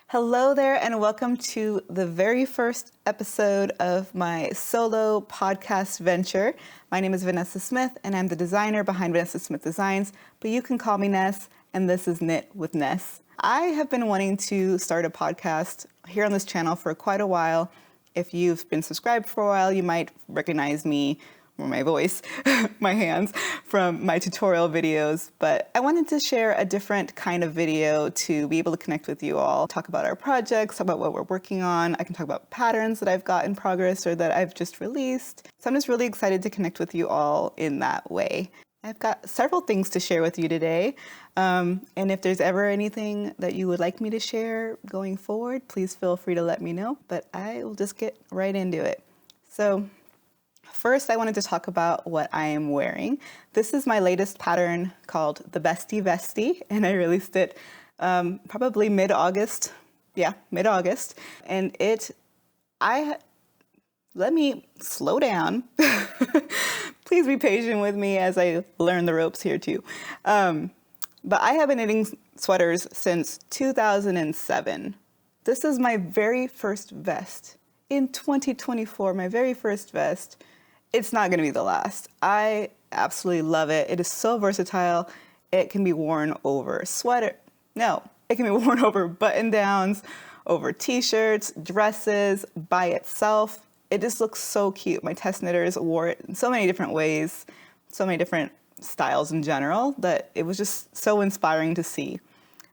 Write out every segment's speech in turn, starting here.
Hello there and welcome to the very first episode of my solo podcast venture. My name is Vanessa Smith and I'm the designer behind Vanessa Smith Designs, but you can call me Ness and this is Knit with Ness. I have been wanting to start a podcast here on this channel for quite a while. If you've been subscribed for a while, you might recognize me or my voice, my hands, from my tutorial videos, but I wanted to share a different kind of video to be able to connect with you all, talk about our projects, talk about what we're working on. I can talk about patterns that I've got in progress or that I've just released. So I'm just really excited to connect with you all in that way. I've got several things to share with you today, and if there's ever anything that you would like me to share going forward, please feel free to let me know, but I will just get right into it. So first, I wanted to talk about what I am wearing. This is my latest pattern called the Bestie Vestie, and I released it probably mid-August. Yeah, mid-August. And let me slow down. Please be patient with me as I learn the ropes here too. But I have been knitting sweaters since 2007. This is my very first vest. In 2024, my very first vest. It's not going to be the last. I absolutely love it. It is so versatile. It can be worn over it can be worn over button downs, over t-shirts, dresses, by itself. It just looks so cute. My test knitters wore it in so many different ways, so many different styles in general, that it was just so inspiring to see.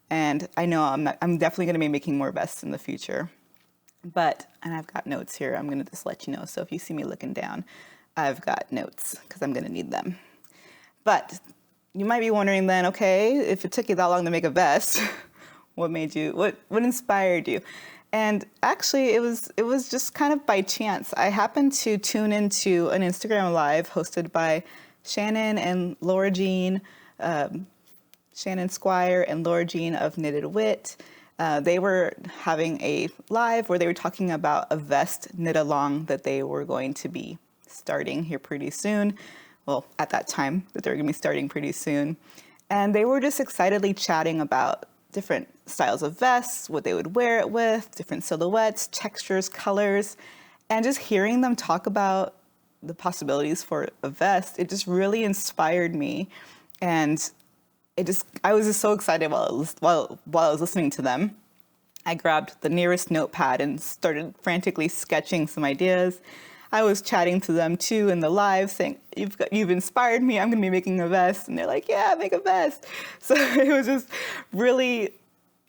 And I know I'm definitely going to be making more vests in the future. And I've got notes here. I'm going to just let you know. So if you see me looking down, I've got notes because I'm going to need them. But you might be wondering then, okay, if it took you that long to make a vest, what inspired you? And actually, it was just kind of by chance. I happened to tune into an Instagram Live hosted by Shannon and Laura Jean, Shannon Squire and Laura Jean of Knitted Wit. They were having a live where they were talking about a vest knit along that they were going to be starting here pretty soon. Well, at that time, that they're going to be starting pretty soon. And they were just excitedly chatting about different styles of vests, what they would wear it with, different silhouettes, textures, colors, and just hearing them talk about the possibilities for a vest, it just really inspired me. And I was just so excited while I was listening to them. I grabbed the nearest notepad and started frantically sketching some ideas. I was chatting to them too in the live saying, you've inspired me, I'm gonna be making a vest. And they're like, yeah, make a vest. So it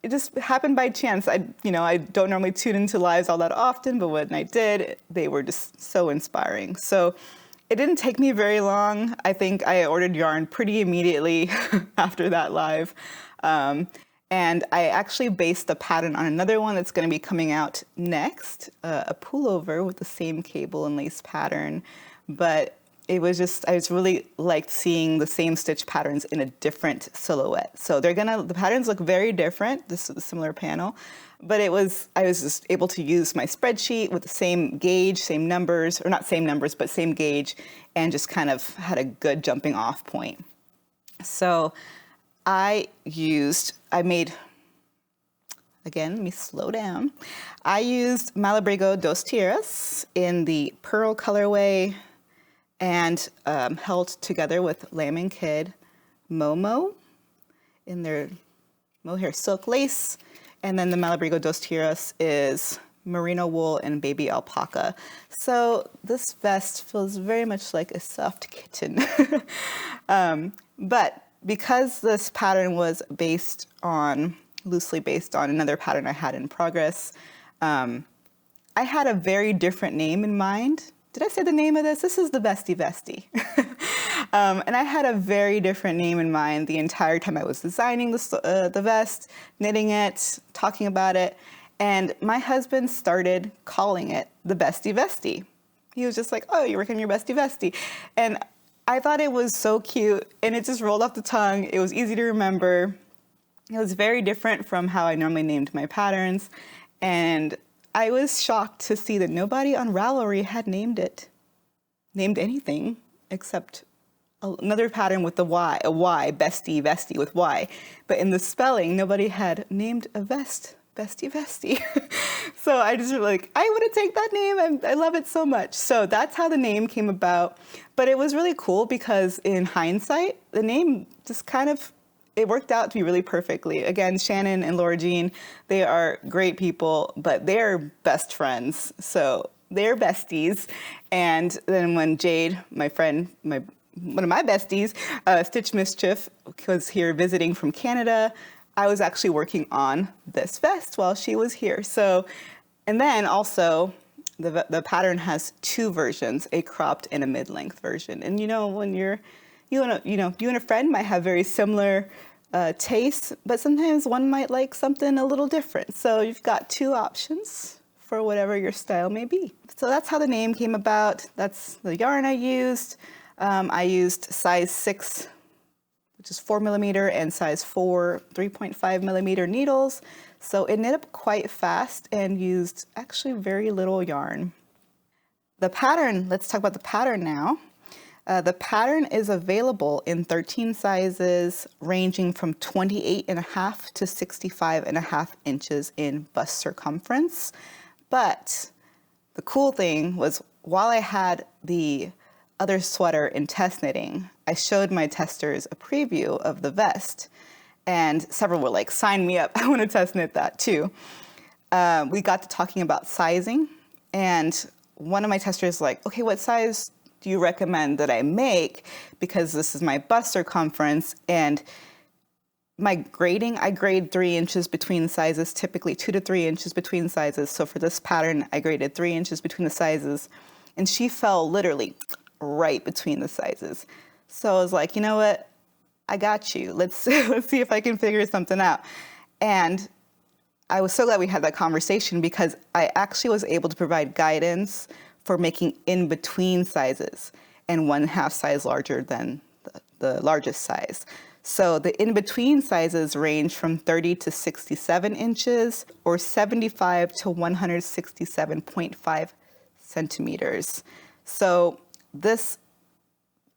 just happened by chance. I don't normally tune into lives all that often, but when I did, they were just so inspiring. So it didn't take me very long. I think I ordered yarn pretty immediately after that live. And I actually based the pattern on another one that's going to be coming out next, a pullover with the same cable and lace pattern. But I just really liked seeing the same stitch patterns in a different silhouette. So the patterns look very different. This is a similar panel. But I was just able to use my spreadsheet with the same gauge, same numbers, or not same numbers, but same gauge, and just kind of had a good jumping off point. So again, let me slow down. I used 𝙒𝙗𝙦𝙦𝙦𝙦 in the pearl colorway and held together with Lamb & Kid Momo in their mohair silk lace. And then the 𝙒𝙦𝙦𝙦𝙦 is merino wool and baby alpaca. So this vest feels very much like a soft kitten. But because this pattern was loosely based on another pattern I had in progress, I had a very different name in mind. Did I say the name of this? This is the Bestie Vestie. And I had a very different name in mind the entire time I was designing the vest, knitting it, talking about it. And my husband started calling it the Bestie Vestie. He was just like, oh, you're working on your Bestie Vestie. And I thought it was so cute, and it just rolled off the tongue. It was easy to remember. It was very different from how I normally named my patterns. And I was shocked to see that nobody on Ravelry had named anything except another pattern with the Y, a Y, Bestie Vestie with Y. But in the spelling, nobody had named a vest Bestie Vestie. So I just like, I want to take that name, and I love it so much. So that's how the name came about. But it was really cool because in hindsight, the name just kind of, it worked out to be really perfectly. Again, Shannon and Laura Jean, they are great people, but they're best friends. So they're besties. And then when Jade, my friend, one of my besties, Stitch Mischief, was here visiting from Canada, I was actually working on this vest while she was here. So, and then also the pattern has two versions, a cropped and a mid-length version. And you know, when you and a friend might have very similar tastes, but sometimes one might like something a little different. So you've got two options for whatever your style may be. So that's how the name came about. That's the yarn I used. I used size 6, which is 4mm, and size 4, 3.5mm needles. So it knit up quite fast and used actually very little yarn. The pattern, let's talk about the pattern now. The pattern is available in 13 sizes, ranging from 28.5 to 65.5 inches in bust circumference. But the cool thing was, while I had the other sweater in test knitting, I showed my testers a preview of the vest, and several were like, sign me up, I want to test knit that too. We got to talking about sizing, and one of my testers was like, okay, what size do you recommend that I make? Because this is my bust circumference, and my grading, I grade 3 inches between sizes, typically 2 to 3 inches between sizes. So for this pattern, I graded 3 inches between the sizes, and she fell literally right between the sizes. So I was like, you know what? I got you. Let's see if I can figure something out. And I was so glad we had that conversation, because I actually was able to provide guidance for making in between sizes and 1/2 size larger than the largest size. So the in between sizes range from 30 to 67 inches or 75 to 167.5 centimeters. So this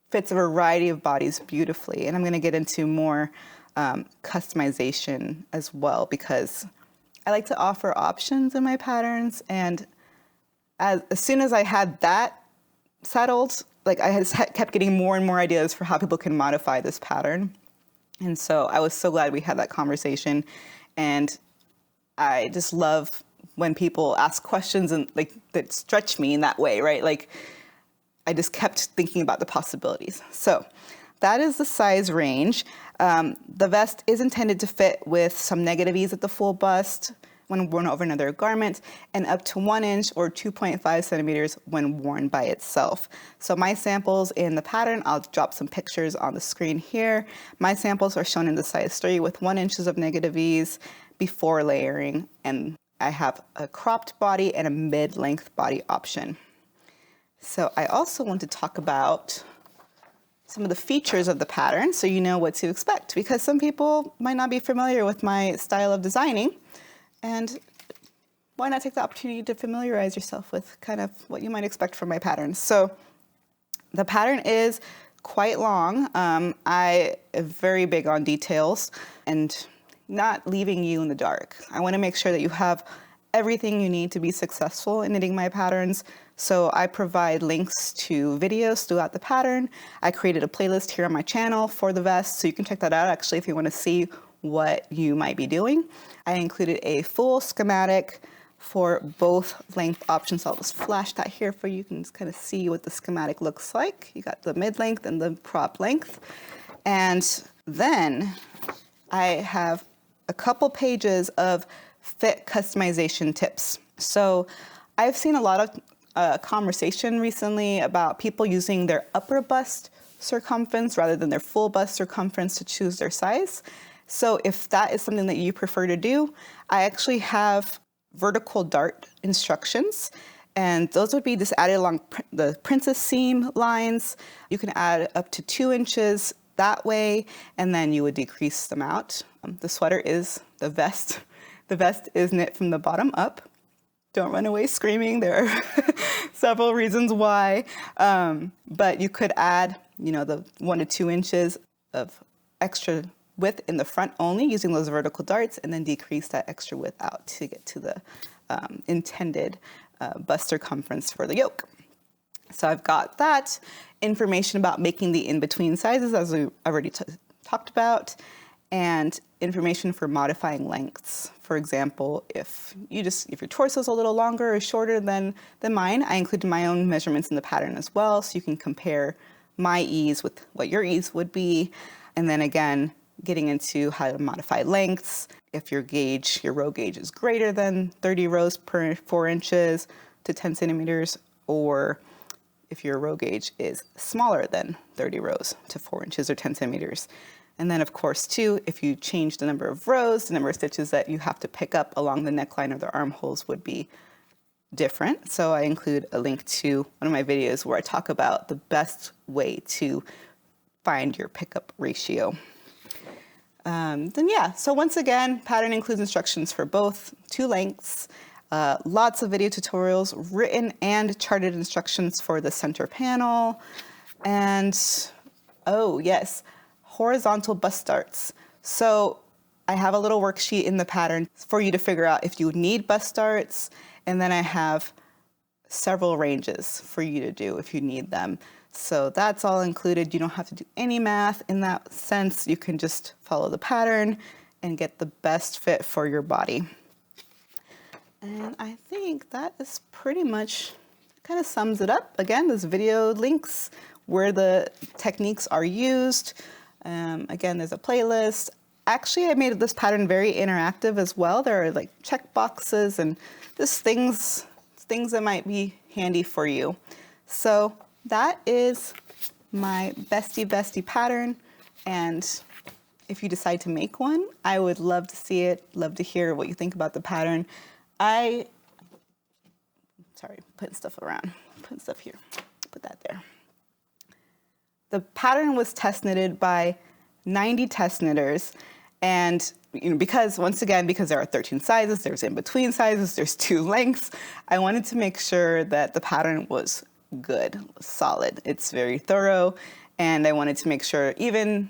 fits a variety of bodies beautifully. And I'm going to get into more customization as well, because I like to offer options in my patterns. And as soon as I had that settled, like I kept getting more and more ideas for how people can modify this pattern. And so I was so glad we had that conversation. And I just love when people ask questions and like that stretch me in that way, right? Like I just kept thinking about the possibilities. So that is the size range. The vest is intended to fit with some negative ease at the full bust when worn over another garment, and up to 1 inch or 2.5 centimeters when worn by itself. So my samples in the pattern, I'll drop some pictures on the screen here. My samples are shown in the size 3 with 1 inch of negative ease before layering, and I have a cropped body and a mid-length body option. So I also want to talk about some of the features of the pattern so you know what to expect, because some people might not be familiar with my style of designing. And why not take the opportunity to familiarize yourself with kind of what you might expect from my pattern. So the pattern is quite long. I am very big on details and not leaving you in the dark. I want to make sure that you have everything you need to be successful in knitting my patterns. So I provide links to videos throughout the pattern. I created a playlist here on my channel for the vest, so you can check that out actually if you want to see what you might be doing. I included a full schematic for both length options. I'll just flash that here for you. You can just kind of see what the schematic looks like. You got the mid-length and the prop length. And then I have a couple pages of fit customization tips. So I've seen a lot of conversation recently about people using their upper bust circumference rather than their full bust circumference to choose their size. So if that is something that you prefer to do, I actually have vertical dart instructions, and those would be just added along the princess seam lines. You can add up to 2 inches that way, and then you would decrease them out. The sweater is the vest. The vest is knit from the bottom up. Don't run away screaming. There are several reasons why, but you could add, the 1 to 2 inches of extra width in the front only using those vertical darts, and then decrease that extra width out to get to the intended bust circumference for the yoke. So I've got that information about making the in-between sizes, as we already talked about, and information for modifying lengths. For example, if your torso is a little longer or shorter than mine, I included my own measurements in the pattern as well, so you can compare my ease with what your ease would be. And then again, getting into how to modify lengths. If your row gauge is greater than 30 rows per 4 inches to 10 centimeters, or if your row gauge is smaller than 30 rows to 4 inches or 10 centimeters. And then of course too, if you change the number of rows, the number of stitches that you have to pick up along the neckline or the armholes would be different. So I include a link to one of my videos where I talk about the best way to find your pickup ratio. So once again, pattern includes instructions for both 2 lengths, lots of video tutorials, written and charted instructions for the center panel, and oh yes, horizontal bust darts. So I have a little worksheet in the pattern for you to figure out if you need bust darts, and then I have several ranges for you to do if you need them. So that's all included. You don't have to do any math in that sense. You can just follow the pattern and get the best fit for your body. And I think that is pretty much kind of sums it up. Again, there's video links where the techniques are used. Again, there's a playlist. Actually, I made this pattern very interactive as well. There are like check boxes and just things that might be handy for you. So that is my Bestie Vestie pattern. And if you decide to make one, I would love to see it, love to hear what you think about the pattern. Putting stuff around, putting stuff here, put that there. The pattern was test knitted by 90 test knitters. And because there are 13 sizes, there's in-between sizes, there's 2 lengths, I wanted to make sure that the pattern was good, solid. It's very thorough, and I wanted to make sure even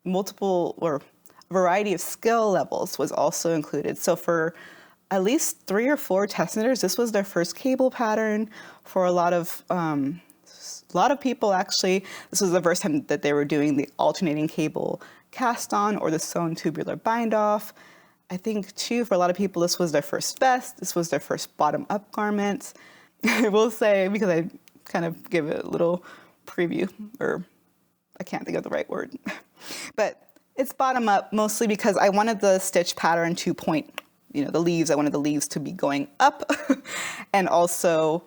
multiple or variety of skill levels was also included. So for at least 3 or 4 test knitters, this was their first cable pattern. For a lot of people, actually, this was the first time that they were doing the alternating cable cast on or the sewn tubular bind off. I think too, for a lot of people, this was their first vest. This was their first bottom up garment. I will say, because I kind of give it a little preview, or I can't think of the right word, but it's bottom up mostly because I wanted the stitch pattern to point, the leaves. I wanted the leaves to be going up. And also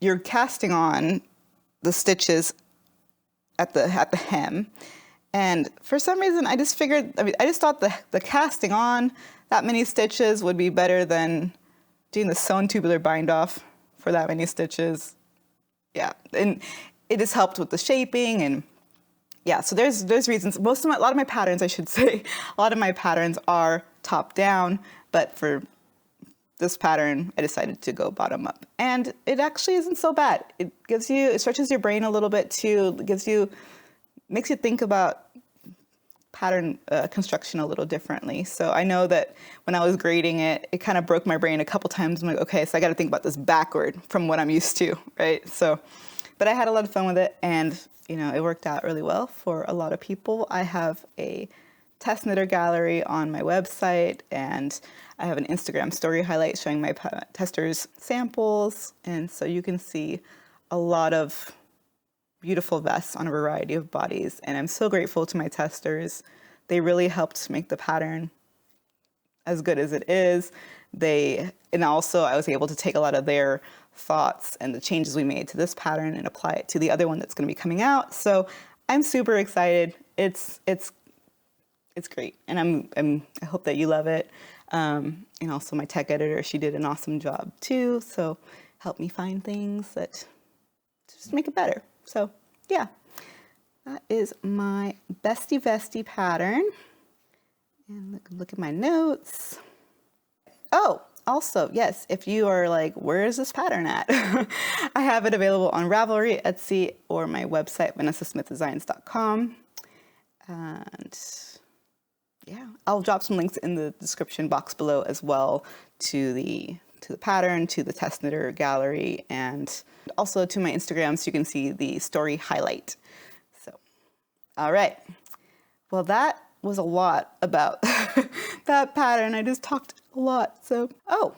you're casting on the stitches at the hem. And for some reason, I just thought the casting on that many stitches would be better than doing the sewn tubular bind off for that many stitches. Yeah, and it just helped with the shaping, and yeah, so there's reasons. A lot of my patterns, I should say, a lot of my patterns are top down, but for this pattern, I decided to go bottom up. And it actually isn't so bad. It stretches your brain a little bit too. Makes you think about pattern construction a little differently. So I know that when I was grading it, it kind of broke my brain a couple times. I'm like, okay, so I got to think about this backward from what I'm used to, right? So, but I had a lot of fun with it, and it worked out really well for a lot of people. I have a test knitter gallery on my website, and I have an Instagram story highlight showing my testers samples, and so you can see a lot of beautiful vests on a variety of bodies, and I'm so grateful to my testers. They really helped make the pattern as good as it is. And also I was able to take a lot of their thoughts and the changes we made to this pattern and apply it to the other one that's going to be coming out. So I'm super excited. It's great, and I hope that you love it. And also my tech editor, she did an awesome job too. So help me find things that just make it better. So yeah, that is my Bestie Vestie pattern. And look at my notes. Oh, also, yes, if you are like, where is this pattern at? I have it available on Ravelry, Etsy, or my website, vanessasmithdesigns.com. And yeah, I'll drop some links in the description box below as well to the pattern, to the test knitter gallery, and also to my Instagram so you can see the story highlight. So, all right. Well, that was a lot about that pattern. I just talked a lot. So, oh,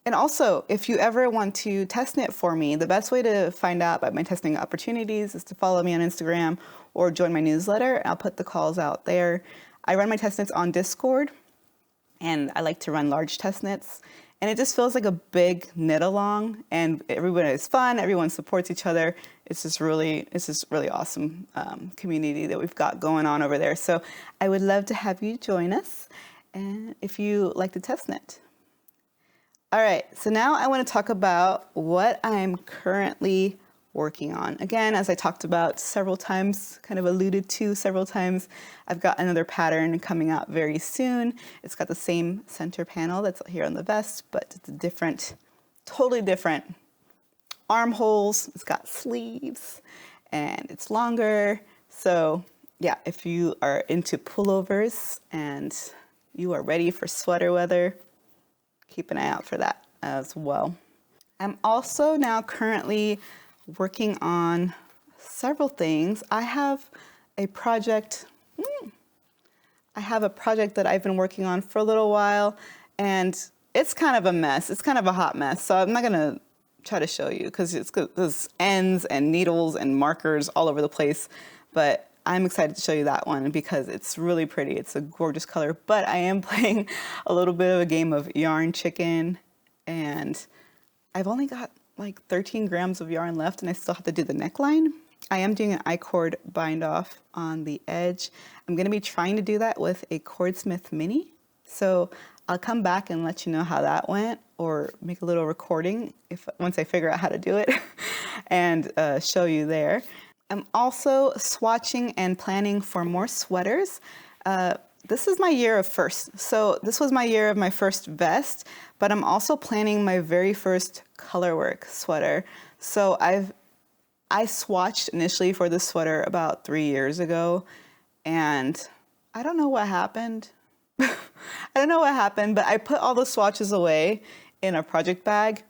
and also, if you ever want to test knit for me, the best way to find out about my testing opportunities is to follow me on Instagram or join my newsletter. I'll put the calls out there. I run my test knits on Discord, and I like to run large test knits. And it just feels like a big knit along, and everyone is fun. Everyone supports each other. It's just really awesome community that we've got going on over there. So I would love to have you join us, and if you like to test knit. All right, so now I want to talk about what I'm currently working on. Again, as I talked about several times, kind of alluded to several times, I've got another pattern coming out very soon. It's got the same center panel that's here on the vest, but it's a different, totally different armholes. It's got sleeves and it's longer. So yeah, if you are into pullovers and you are ready for sweater weather, keep an eye out for that as well. I'm also now currently working on several things. I have a project that I've been working on for a little while, and it's kind of a mess. It's kind of a hot mess. So I'm not gonna try to show you because there's ends and needles and markers all over the place, but I'm excited to show you that one because it's really pretty. It's a gorgeous color, but I am playing a little bit of a game of yarn chicken, and I've only got like 13 grams of yarn left, and I still have to do the neckline. I am doing an I-cord bind off on the edge. I'm gonna be trying to do that with a Cordsmith Mini. So I'll come back and let you know how that went, or make a little recording once I figure out how to do it and show you there. I'm also swatching and planning for more sweaters. This is my year of first. So this was my year of my first vest, but I'm also planning my very first colorwork sweater. So I swatched initially for this sweater about 3 years ago, and I don't know what happened. I don't know what happened, but I put all the swatches away in a project bag,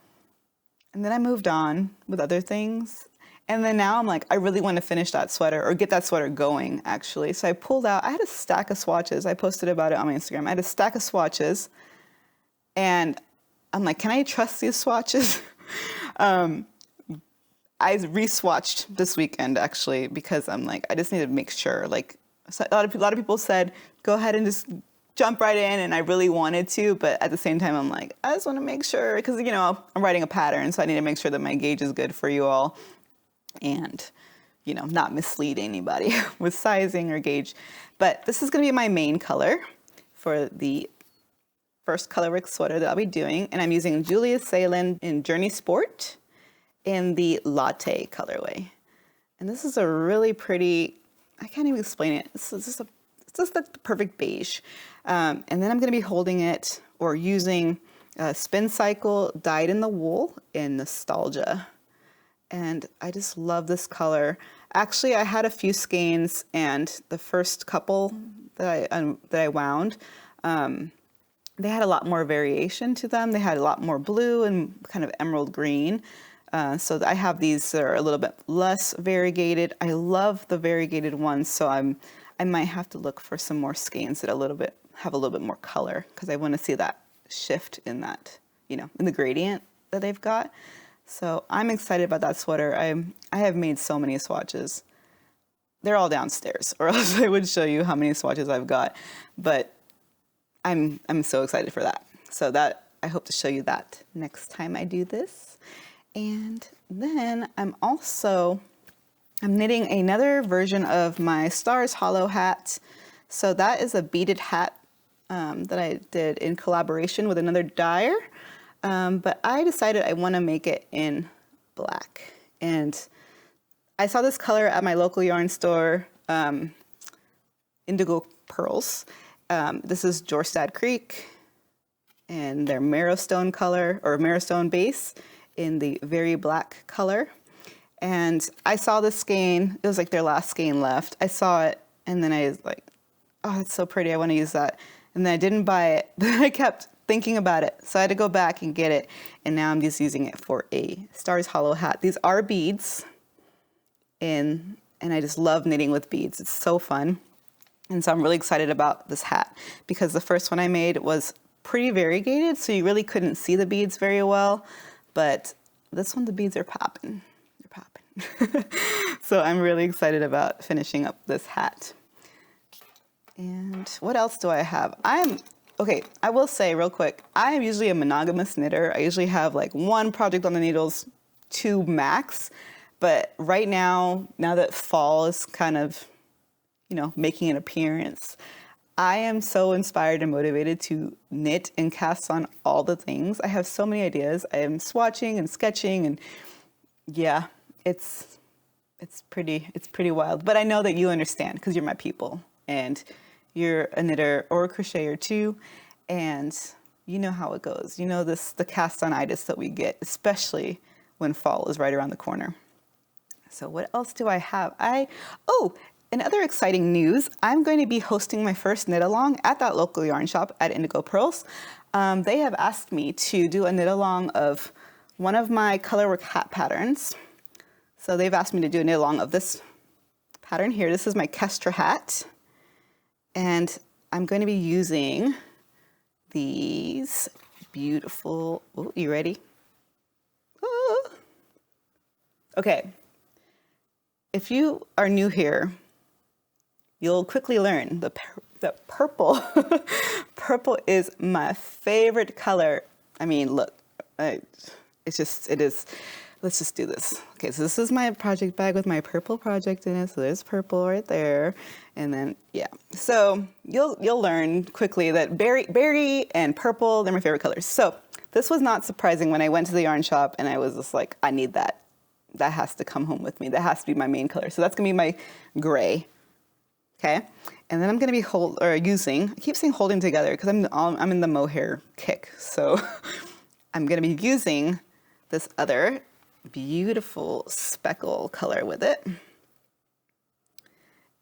and then I moved on with other things. And then now I'm like, I really want to finish that sweater or get that sweater going, actually. So I pulled out, I had a stack of swatches. I posted about it on my Instagram. I had a stack of swatches, and I'm like, can I trust these swatches? I re-swatched this weekend, actually, because I'm like, I just need to make sure. Like, so a lot of people said, go ahead and just jump right in, and I really wanted to, but at the same time, I'm like, I just want to make sure, because, you know, I'm writing a pattern, so I need to make sure that my gauge is good for you all, and, you know, not mislead anybody with sizing or gauge. But this is going to be my main color for the first colorwork sweater that I'll be doing, and I'm using Julia Salen in Journey Sport in the latte colorway. And this is a really pretty, I can't even explain it. It's just like the perfect beige. And then I'm going to be holding it or using Spin Cycle dyed in the wool in Nostalgia. And I just love this color. Actually, I had a few skeins, and the first couple that I wound, they had a lot more variation to them. They had a lot more blue and kind of emerald green. So I have these that are a little bit less variegated. I love the variegated ones, so I might have to look for some more skeins that have a little bit more color, because I want to see that shift in that, you know, in the gradient that they've got. So I'm excited about that sweater. I have made so many swatches. They're all downstairs, or else I would show you how many swatches I've got. But I'm so excited for that. So that I hope to show you that next time I do this. And then I'm knitting another version of my Stars Hollow hat. So that is a beaded hat that I did in collaboration with another dyer. But I decided I want to make it in black. And I saw this color at my local yarn store, Indigo Pearls. This is Jorstad Creek, and their Marrowstone color, or Marrowstone base, in the very black color. And I saw this skein. It was like their last skein left. I saw it, and then I was like, oh, oh, it's so pretty. I want to use that. And then I didn't buy it, but I kept thinking about it. So I had to go back and get it. And now I'm just using it for a Stars Hollow hat. These are beads and I just love knitting with beads. It's so fun. And so I'm really excited about this hat because the first one I made was pretty variegated, so you really couldn't see the beads very well. But this one, the beads are popping. They're popping. So I'm really excited about finishing up this hat. And what else do I have? Okay, I will say real quick, I am usually a monogamous knitter. I usually have like one project on the needles, 2 max. But right now that fall is kind of, making an appearance, I am so inspired and motivated to knit and cast on all the things. I have so many ideas. I am swatching and sketching, and yeah, it's pretty wild. But I know that you understand because you're my people and you're a knitter or a crocheter too, and you know how it goes. You know the cast-on-itis that we get, especially when fall is right around the corner. So what else do I have? In other exciting news, I'm going to be hosting my first knit-along at that local yarn shop at Indigo Pearls. They have asked me to do a knit-along of one of my colorwork hat patterns. So they've asked me to do a knit-along of this pattern here. This is my Kestra hat. And I'm going to be using these beautiful, oh, you ready? Oh. Okay. If you are new here, you'll quickly learn that purple, purple is my favorite color. I mean, look, it is. Let's just do this. Okay, so this is my project bag with my purple project in it. So there's purple right there. And then, yeah. So you'll learn quickly that berry and purple, they're my favorite colors. So this was not surprising when I went to the yarn shop and I was just like, I need that. That has to come home with me. That has to be my main color. So that's gonna be my gray. Okay, and then I'm gonna be using, I keep saying holding together because I'm in the mohair kick. So I'm gonna be using this other beautiful speckle color with it.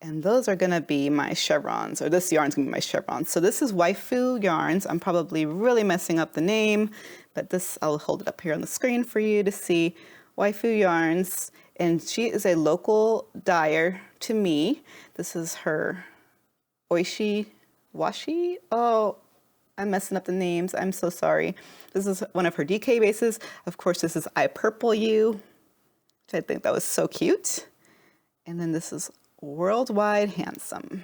And those are gonna be my chevrons, or this yarn's gonna be my chevrons. So this is Waifu Yarns. I'm probably really messing up the name, but this, I'll hold it up here on the screen for you to see. Waifu Yarns, and she is a local dyer to me. This is her 𝙭𝙯𝙯. Oh, I'm messing up the names. I'm so sorry. This is one of her DK bases. Of course, this is I Purple You, which I think that was so cute. And then this is Worldwide Handsome.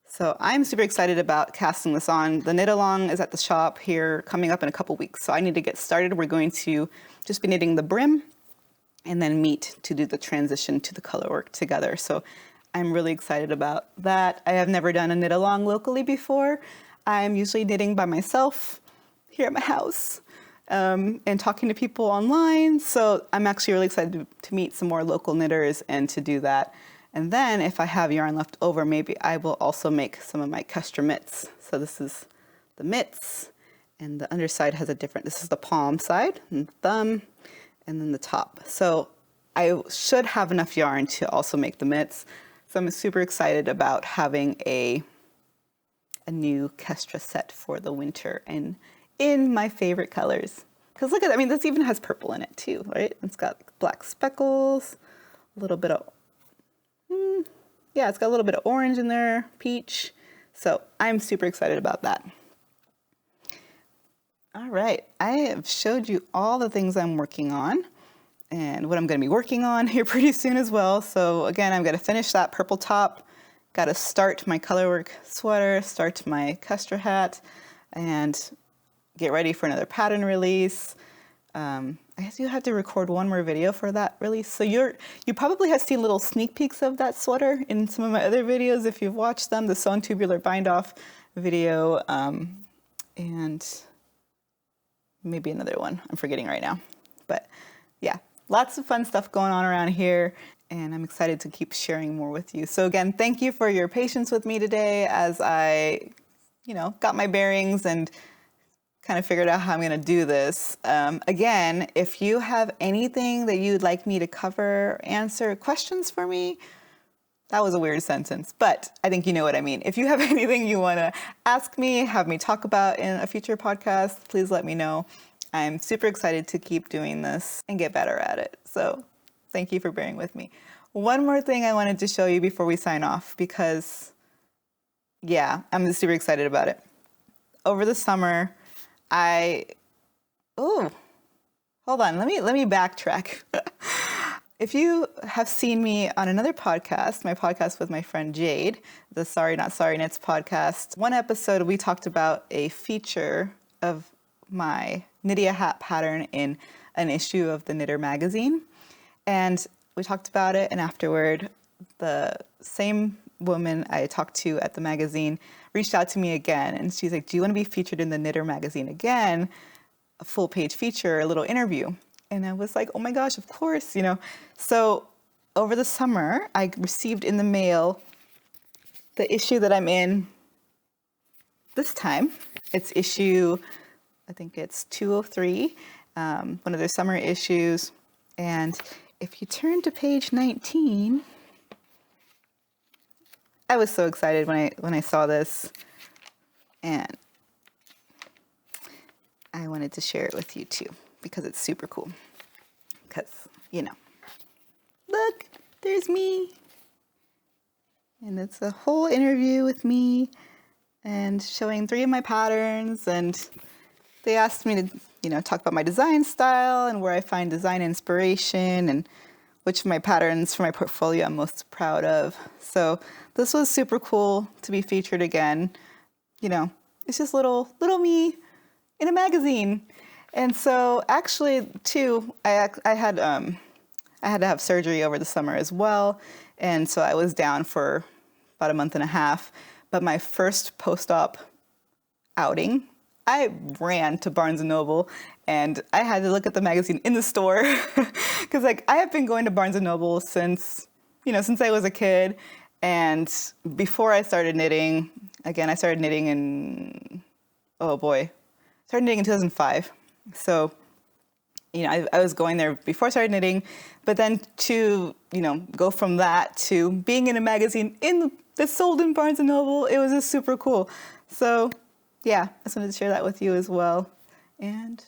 So I'm super excited about casting this on. The knit along is at the shop here coming up in a couple weeks. So I need to get started. We're going to just be knitting the brim and then meet to do the transition to the color work together. So I'm really excited about that. I have never done a knit along locally before. I'm usually knitting by myself here at my house and talking to people online. So I'm actually really excited to meet some more local knitters and to do that. And then if I have yarn left over, maybe I will also make some of my Kestra mitts. So this is the mitts, and the underside has a different, this is the palm side, and the thumb, and then the top. So I should have enough yarn to also make the mitts. So I'm super excited about having a new Kestra set for the winter and in my favorite colors. Because look at that, I mean, this even has purple in it too, right? It's got black speckles, a little bit of, yeah, it's got a little bit of orange in there, peach. So I'm super excited about that. All right, I have showed you all the things I'm working on and what I'm gonna be working on here pretty soon as well. So again, I'm gonna finish that purple top, gotta start my colorwork sweater, start my Kestra hat, and get ready for another pattern release. I guess you have to record one more video for that release. So you probably have seen little sneak peeks of that sweater in some of my other videos if you've watched them, the sewn tubular bind off video, and maybe another one I'm forgetting right now. But yeah, lots of fun stuff going on around here, and I'm excited to keep sharing more with you. So again, thank you for your patience with me today as I, got my bearings and kind of figured out how I'm going to do this. Again, if you have anything that you'd like me to cover, answer questions for me, That was a weird sentence, but I think you know what I mean. If you have anything you want to ask me, have me talk about in a future podcast, please let me know. I'm super excited to keep doing this and get better at it. So thank you for bearing with me. One more thing I wanted to show you before we sign off, because yeah, I'm super excited about it. Over the summer, hold on, let me backtrack. If you have seen me on another podcast, my podcast with my friend Jade, the Sorry Not Sorry Knits podcast, one episode we talked about a feature of my Knitty a Hat pattern in an issue of the Knitter magazine. And we talked about it, and afterward, the same woman I talked to at the magazine reached out to me again, and she's like, do you want to be featured in the Knitter magazine again? A full page feature, a little interview. And I was like, oh my gosh, of course, you know. So over the summer, I received in the mail the issue that I'm in this time. It's issue, I think it's 203, one of their summer issues. And if you turn to page 19, I was so excited when I saw this, and I wanted to share it with you too, because it's super cool. Because, you know, look, there's me. And it's a whole interview with me and showing 3 of my patterns. And they asked me to, you know, talk about my design style and where I find design inspiration and which of my patterns for my portfolio I'm most proud of. So this was super cool to be featured again. You know, it's just little me in a magazine. And so actually too, I had to have surgery over the summer as well. And so I was down for about a month and a half. But my first post-op outing, I ran to Barnes & Noble and I had to look at the magazine in the store. Because like I have been going to Barnes & Noble since I was a kid. And before I started knitting, again, I started knitting in 2005. So, you know, I was going there before I started knitting, but then to, you know, go from that to being in a magazine that's sold in Barnes & Noble, it was just super cool. So, yeah, I just wanted to share that with you as well. And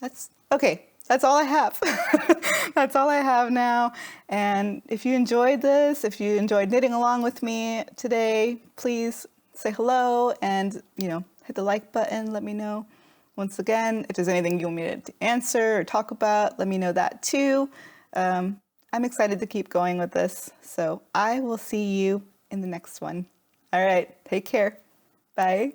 that's all I have. That's all I have now. And if you enjoyed this, if you enjoyed knitting along with me today, please say hello and, you know, hit the like button, let me know. Once again, if there's anything you want me to answer or talk about, let me know that too. I'm excited to keep going with this. So I will see you in the next one. All right, take care. Bye.